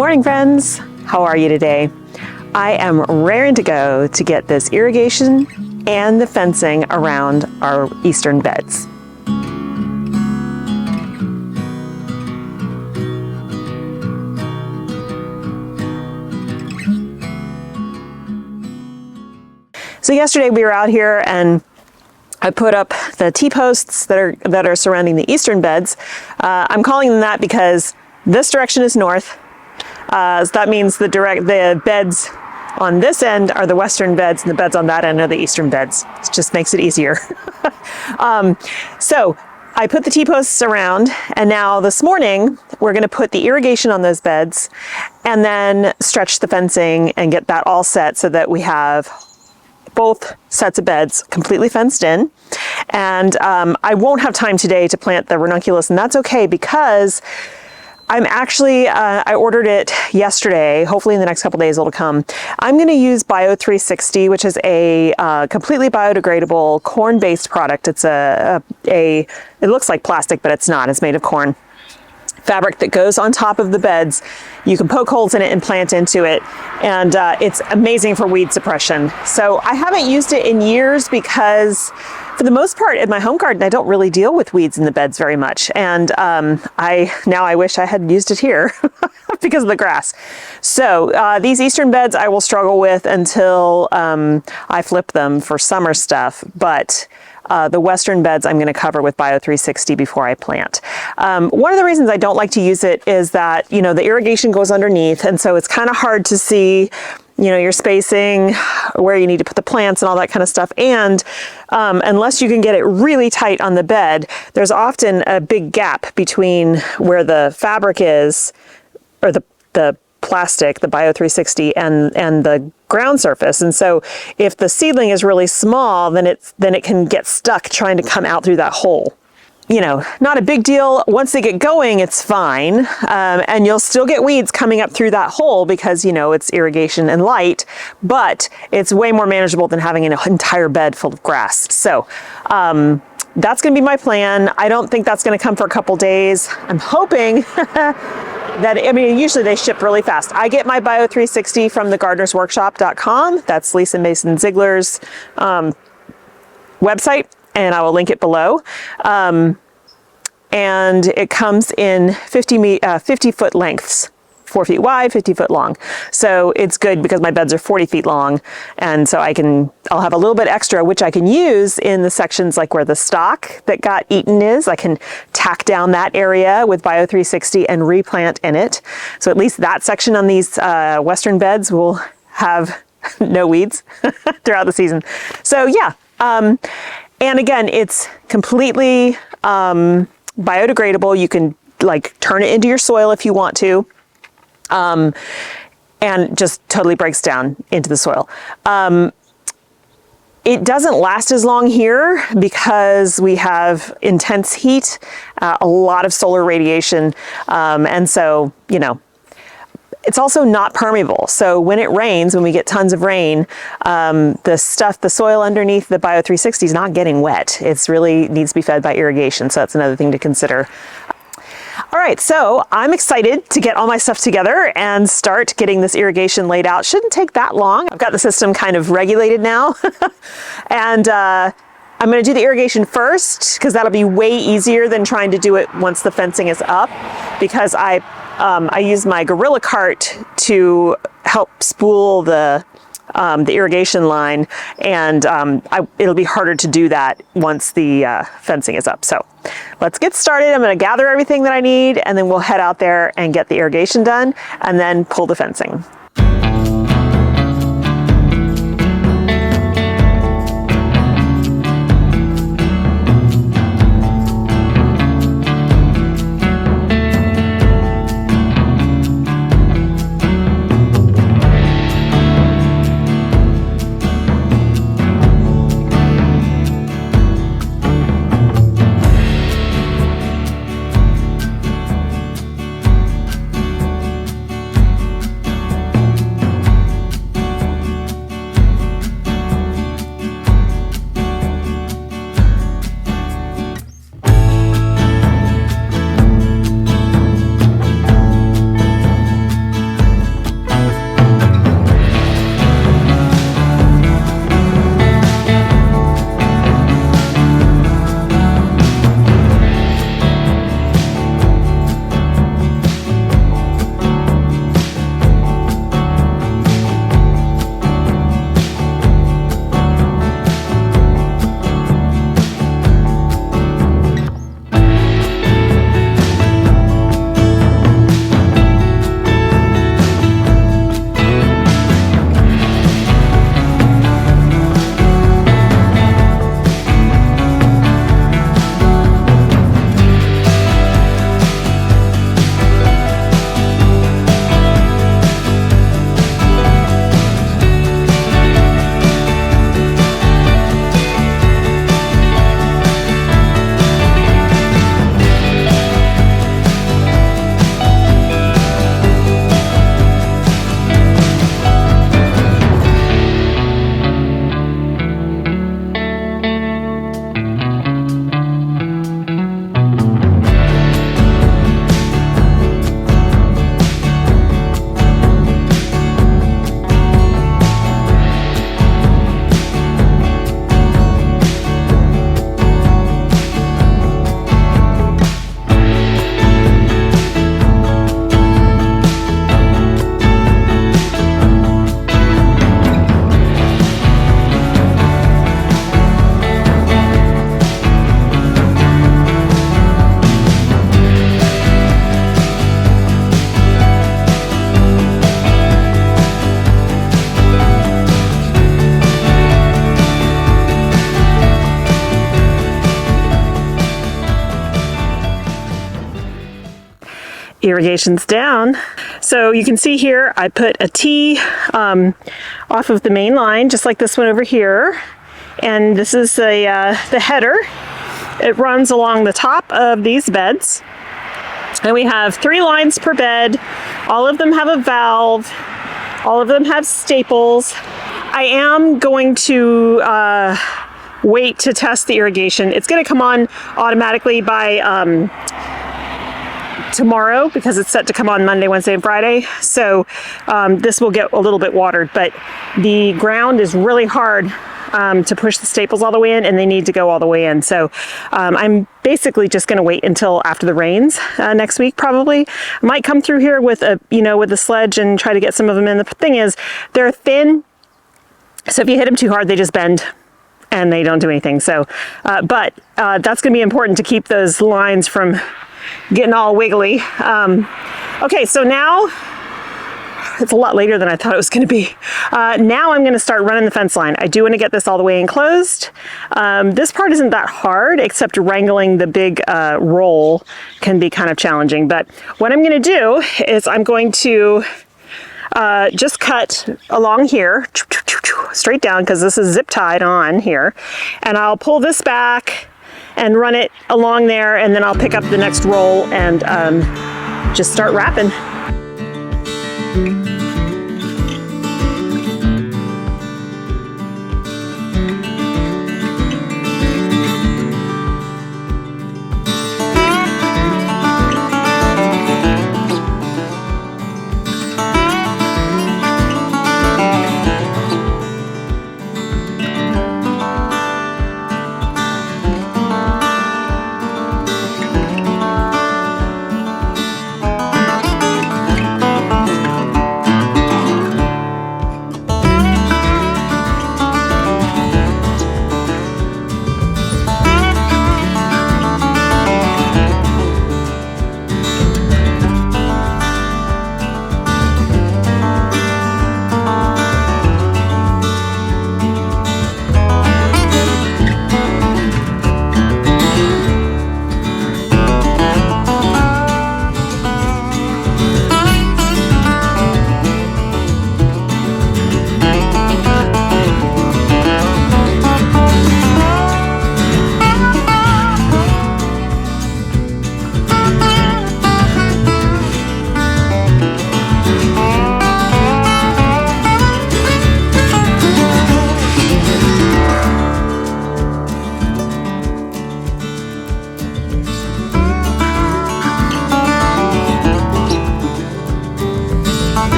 Morning, friends. How are you today? I am raring to go to get this irrigation and the fencing around our eastern beds. So yesterday we were out here and I put up the T-posts that are surrounding the eastern beds. I'm calling them that because this direction is north. So that means the beds on this end are the western beds and the beds on that end are the eastern beds. It just makes it easier. So I put the T-posts around, and now this morning we're going to put the irrigation on those beds and then stretch the fencing and get that all set so that we have both sets of beds completely fenced in. And I won't have time today to plant the ranunculus, and that's okay because I'm actually, I ordered it yesterday. Hopefully in the next couple days it'll come. I'm going to use Bio360, which is a completely biodegradable corn-based product. It's it looks like plastic, but it's not. It's made of corn fabric that goes on top of the beds. You can poke holes in it and plant into it, and it's amazing for weed suppression. So I haven't used it in years because for the most part in my home garden I don't really deal with weeds in the beds very much, and I wish I had used it here because of the grass. So these eastern beds I will struggle with until I flip them for summer stuff, but the western beds I'm going to cover with Bio360 before I plant. One of the reasons I don't like to use it is that, you know, the irrigation goes underneath, and so it's kind of hard to see, you know, your spacing, where you need to put the plants and all that kind of stuff. And unless you can get it really tight on the bed, there's often a big gap between where the fabric is, or the plastic, the Bio360, and the ground surface. And so if the seedling is really small, then it can get stuck trying to come out through that hole. You know, not a big deal. Once they get going, it's fine. And you'll still get weeds coming up through that hole because, you know, it's irrigation and light, but it's way more manageable than having an entire bed full of grass. So, that's going to be my plan. I don't think that's going to come for a couple days. I'm hoping usually they ship really fast. I get my Bio360 from thegardenersworkshop.com. That's Lisa Mason Ziegler's website, and I will link it below. And it comes in 50-foot lengths. 4 feet wide, 50 foot long. So it's good because my beds are 40 feet long. And so I'll have a little bit extra, which I can use in the sections like where the stock that got eaten is. I can tack down that area with Bio360 and replant in it. So at least that section on these western beds will have no weeds throughout the season. So yeah. And again, it's completely biodegradable. You can like turn it into your soil if you want to. And just totally breaks down into the soil. It doesn't last as long here because we have intense heat, a lot of solar radiation, and so, you know, it's also not permeable. So when it rains, when we get tons of rain, the soil underneath the Bio360 is not getting wet. It's really needs to be fed by irrigation, so that's another thing to consider. All right, so I'm excited to get all my stuff together and start getting this irrigation laid out. Shouldn't take that long. I've got the system kind of regulated now. And I'm going to do the irrigation first because that'll be way easier than trying to do it once the fencing is up, because I use my Gorilla Cart to help spool the irrigation line, and it'll be harder to do that once the fencing is up. So let's get started. I'm going to gather everything that I need, and then we'll head out there and get the irrigation done and then pull the fencing. irrigation's down. So you can see here, I put a T off of the main line, just like this one over here. And this is the header. It runs along the top of these beds. And we have 3 lines per bed. All of them have a valve. All of them have staples. I am going to wait to test the irrigation. It's going to come on automatically by tomorrow because it's set to come on Monday, Wednesday, and Friday. So this will get a little bit watered, but the ground is really hard to push the staples all the way in, and they need to go all the way in. So I'm basically just going to wait until after the rains next week. Probably I might come through here with a sledge and try to get some of them in. The thing is, they're thin, so if you hit them too hard, they just bend and they don't do anything. So, but that's going to be important to keep those lines from getting all wiggly. Okay, so now it's a lot later than I thought it was going to be. Now I'm going to start running the fence line. I do want to get this all the way enclosed. This part isn't that hard, except wrangling the big roll can be kind of challenging. But what I'm going to do is I'm going to just cut along here, straight down, because this is zip tied on here. And I'll pull this back and run it along there, and then I'll pick up the next roll and just start wrapping.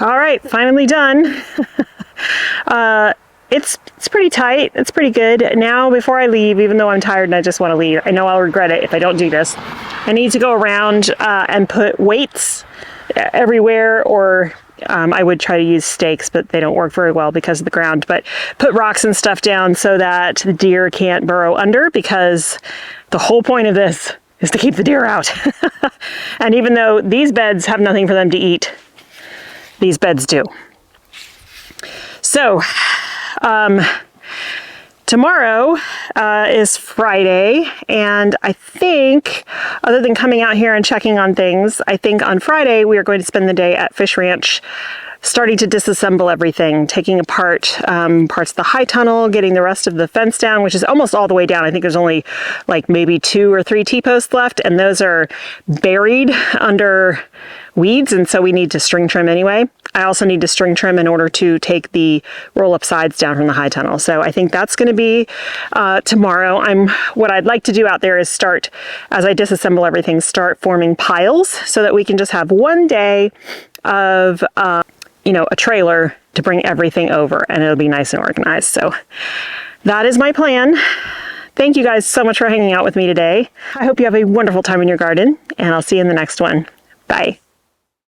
All right, finally done. It's pretty tight. It's pretty good. Now, before I leave, even though I'm tired and I just want to leave, I know I'll regret it if I don't do this. I need to go around and put weights everywhere, or I would try to use stakes, but they don't work very well because of the ground. But put rocks and stuff down so that the deer can't burrow under, because the whole point of this is to keep the deer out. And even though these beds have nothing for them to eat, these beds do. So, tomorrow is Friday, and I think, other than coming out here and checking on things, I think on Friday we are going to spend the day at Fish Ranch, starting to disassemble everything, taking apart parts of the high tunnel, getting the rest of the fence down, which is almost all the way down. I think there's only like maybe 2 or 3 T-posts left, and those are buried under weeds, and so we need to string trim anyway. I also need to string trim in order to take the roll-up sides down from the high tunnel. So I think that's going to be tomorrow. What I'd like to do out there is start, as I disassemble everything, start forming piles so that we can just have one day of a trailer to bring everything over, and it'll be nice and organized. So that is my plan. Thank you guys so much for hanging out with me today. I hope you have a wonderful time in your garden, and I'll see you in the next one. Bye.